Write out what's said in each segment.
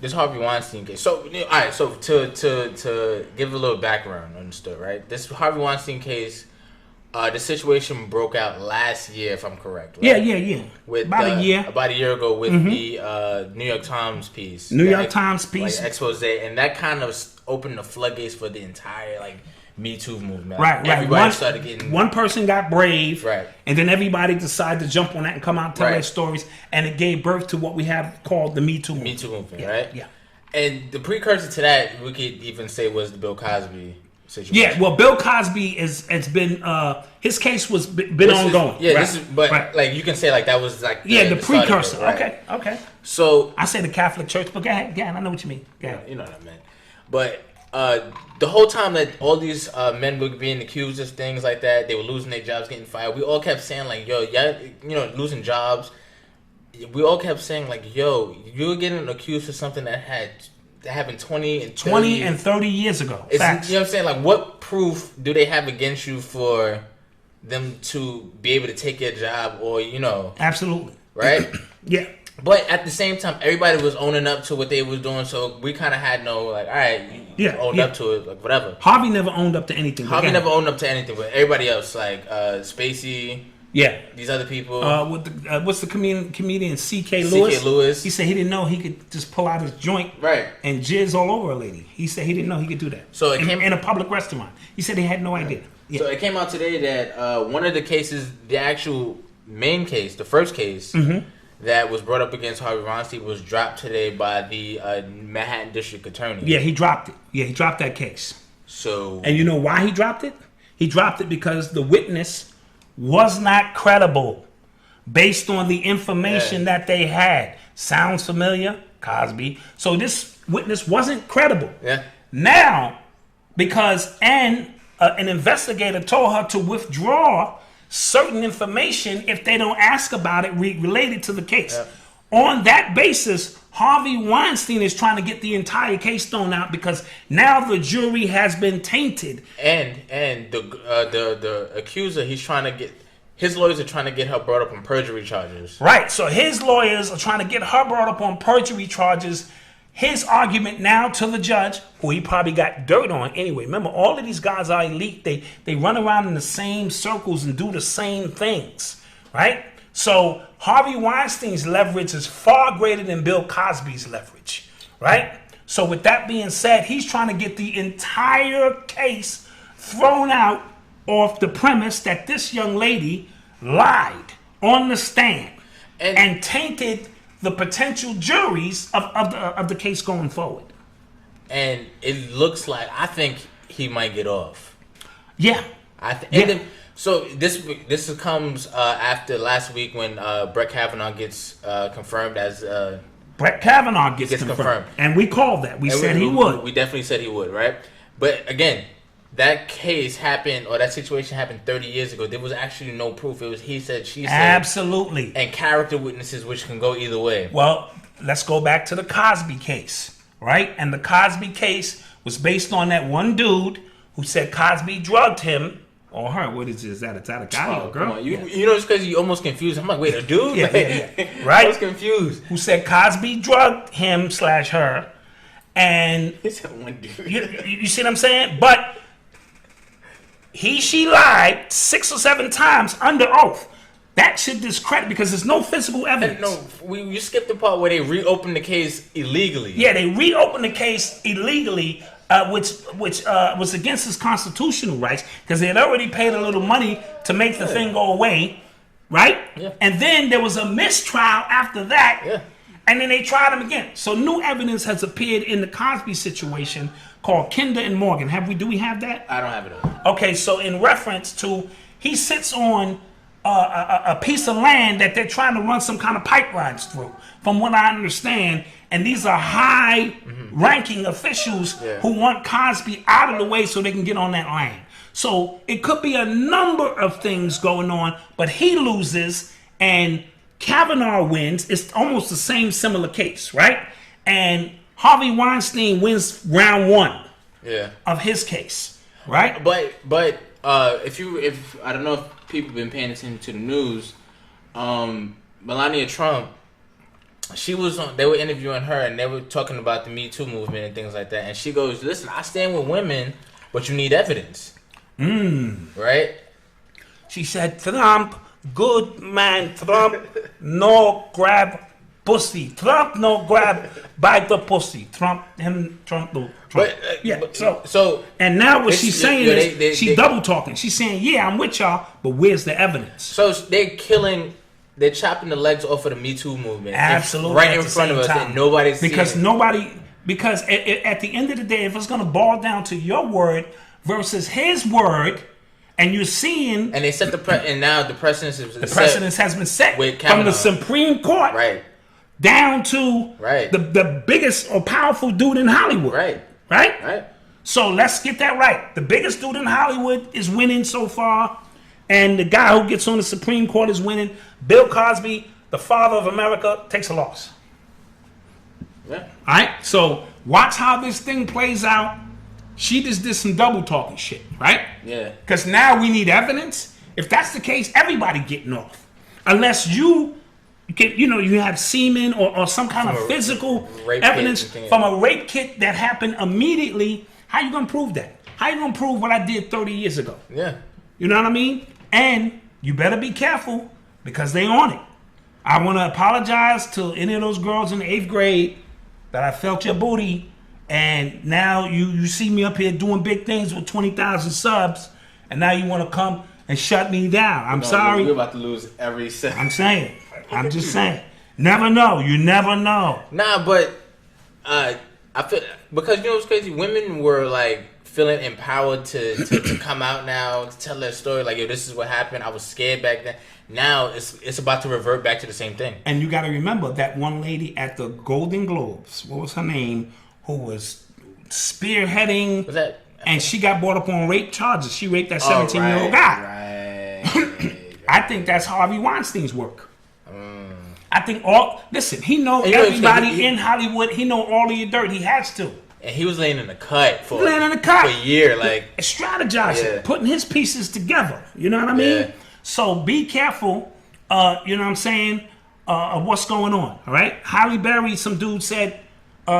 this Harvey Weinstein case. So, all right. So to give a little background on the story, right? This Harvey Weinstein case, the situation broke out last year, if I'm correct. Right? Yeah. With about a year ago, with the New York Times piece, like expose, and that kind of opened the floodgates for the entire Me Too movement. Right. Everybody started getting... One person got brave, right, and then everybody decided to jump on that and come out and tell their stories, and it gave birth to what we have called the Me Too movement. Me Too movement, right? Yeah. And the precursor to that, we could even say, was the Bill Cosby situation. Yeah, well, Bill Cosby it's been his case was been ongoing. This is you can say that was the precursor. Right? Okay. So I say the Catholic Church, but go ahead, I know what you mean. You know what I meant. But the whole time that all these men were being accused of things like that, they were losing their jobs, getting fired. We all kept saying losing jobs. We all kept saying yo, you're getting accused of something that happened 20 and 30 years ago. Facts. You know what I'm saying? What proof do they have against you for them to be able to take your job, or Absolutely. Right? Yeah. But at the same time, everybody was owning up to what they was doing, so we kind of had no all right, you owned up to it, whatever. Harvey never owned up to anything. But everybody else, Spacey. Yeah. These other people. What's the comedian C.K. Lewis? C.K. Lewis. He said he didn't know he could just pull out his joint and jizz all over a lady. He said he didn't know he could do that. So in a public restaurant. He said he had no idea. Yeah. So it came out today that one of the cases, the actual main case, the first case that was brought up against Harvey Weinstein, was dropped today by the Manhattan District Attorney. Yeah, he dropped it. Yeah, he dropped that case. So, and you know why he dropped it? He dropped it because the witness was not credible based on the information that they had. Sounds familiar? Cosby. So this witness wasn't credible. Yeah. Now, because an investigator told her to withdraw certain information if they don't ask about it related to the case. Yeah. On that basis, Harvey Weinstein is trying to get the entire case thrown out because now the jury has been tainted. And the accuser, his lawyers are trying to get her brought up on perjury charges. Right. So his lawyers are trying to get her brought up on perjury charges. His argument now to the judge, who he probably got dirt on anyway. Remember, all of these guys are elite. They run around in the same circles and do the same things. Right? So Harvey Weinstein's leverage is far greater than Bill Cosby's leverage, right? So with that being said, he's trying to get the entire case thrown out off the premise that this young lady lied on the stand and tainted the potential juries of the case going forward. And it looks like, I think he might get off. Yeah. So this comes after last week when Brett Kavenaugh gets confirmed as... Brett Kavenaugh gets confirmed. And we called that. We said he would. We definitely said he would, right? But again, that case happened, or that situation happened 30 years ago. There was actually no proof. It was he said, she said. Absolutely. And character witnesses, which can go either way. Well, let's go back to the Cosby case, right? And the Cosby case was based on that one dude who said Cosby drugged him. Or her, what is that? Is that a guy or a girl? You know, it's because you almost confused. I'm like, wait, a dude? Yeah. Right? I was confused. Who said Cosby drugged him/her, and he said one dude. You see what I'm saying? But she lied 6 or 7 times under oath. That should discredit because there's no physical evidence. No, you skipped the part where they reopened the case illegally. Yeah, they reopened the case illegally. Which was against his constitutional rights because they had already paid a little money to make the thing go away, right? Yeah. And then there was a mistrial after that, yeah. And then they tried him again. So new evidence has appeared in the Cosby situation called Kinder and Morgan. Do we have that? I don't have it on. Okay, so in reference to, he sits on a piece of land that they're trying to run some kind of pipelines through, from what I understand. And these are high-ranking officials who want Cosby out of the way so they can get on that land. So it could be a number of things going on, but he loses and Kavenaugh wins. It's almost the same similar case, right? And Harvey Weinstein wins round 1 of his case, right? But if I don't know if people have been paying attention to the news, Melania Trump she was on. They were interviewing her, and they were talking about the Me Too movement and things like that. And she goes, "Listen, I stand with women, but you need evidence." Right? She said, "Trump, good man. Trump, no grab pussy. Trump, no grab by the pussy. Trump, no Trump." But Yeah. so and now what she's saying is she's they double talking. She's saying, "Yeah, I'm with y'all, but where's the evidence?" so they're chopping the legs off of the Me Too movement. Absolutely, right in front of us, and nobody's because seeing nobody. Because at the end of the day, if it's going to boil down to your word versus his word, and you're seeing, and they set and now the precedence is the precedence has been set with from the Kavenaugh. Supreme Court, Right. down to Right. the biggest or powerful dude in Hollywood, Right. Right. So let's get that right. The biggest dude in Hollywood is winning so far, and the guy who gets on the Supreme Court is winning. Bill Cosby, the father of America, takes a loss. Yeah. All right. So watch how this thing plays out. She just did some double talking shit, right? Yeah. Because now we need evidence. If that's the case, everybody getting off, unless you have semen or some kind of physical evidence from a rape kit that happened immediately. How you gonna prove that? How you gonna prove what I did 30 years ago? Yeah. You know what I mean? And you better be careful because they on it. I want to apologize to any of those girls in the 8th grade that I felt your booty, and now you see me up here doing big things with 20,000 subs, and now you want to come and shut me down. I'm sorry. We're about to lose every second. I'm just saying. Never know. You never know. Nah, but I feel because you know what's crazy. Women were like feeling empowered to come out now to tell their story. Like, yo, this is what happened. I was scared back then. Now it's about to revert back to the same thing. And you got to remember that one lady at the Golden Globes. What was her name? Who was spearheading? Was that? And she got brought up on rape charges. She raped that 17-year-old guy. Right. I think that's Harvey Weinstein's work. I think he know you know, everybody in Hollywood. He know all of your dirt. He has to. And he was laying in the cut for for a year, like strategizing, putting his pieces together. You know what I mean? Yeah. So be careful. You know what I'm saying? Of what's going on. All right. Halle Berry, some dude said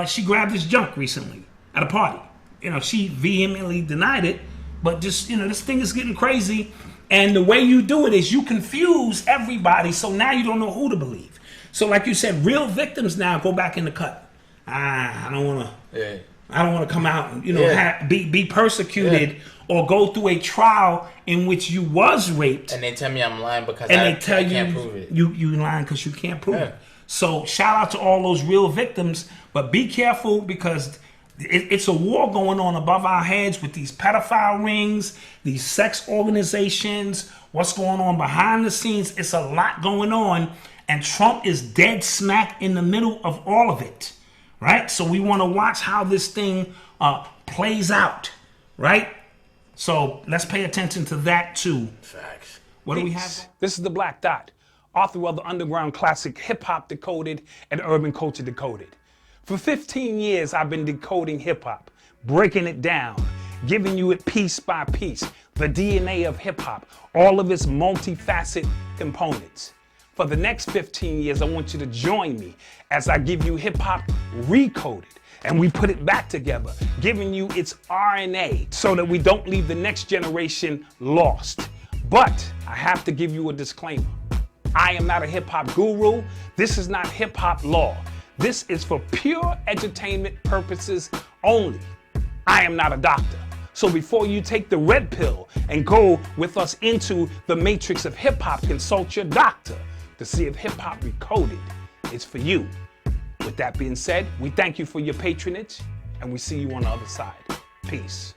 she grabbed his junk recently at a party. You know, she vehemently denied it, but just this thing is getting crazy. And the way you do it is you confuse everybody, so now you don't know who to believe. So, like you said, real victims now go back in the cut. I don't want to. Yeah. I don't want to come out and be persecuted or go through a trial in which you was raped. And they tell me I'm lying because I can't prove it. You lying because you can't prove it. So shout out to all those real victims, but be careful because it's a war going on above our heads with these pedophile rings, these sex organizations, what's going on behind the scenes. It's a lot going on, and Trump is dead smack in the middle of all of it. Right? So we want to watch how this thing plays out. Right? So let's pay attention to that too. Facts. What do we have? This is the Black Dot, author of the underground classic Hip Hop Decoded and Urban Culture Decoded. For 15 years, I've been decoding hip hop, breaking it down, giving you it piece by piece, the DNA of hip hop, all of its multifaceted components. For the next 15 years, I want you to join me as I give you hip hop recoded and we put it back together, giving you its RNA so that we don't leave the next generation lost. But I have to give you a disclaimer. I am not a hip hop guru. This is not hip hop law. This is for pure entertainment purposes only. I am not a doctor. So before you take the red pill and go with us into the matrix of hip hop, consult your doctor to see if hip hop recoded is for you. With that being said, we thank you for your patronage and we see you on the other side. Peace.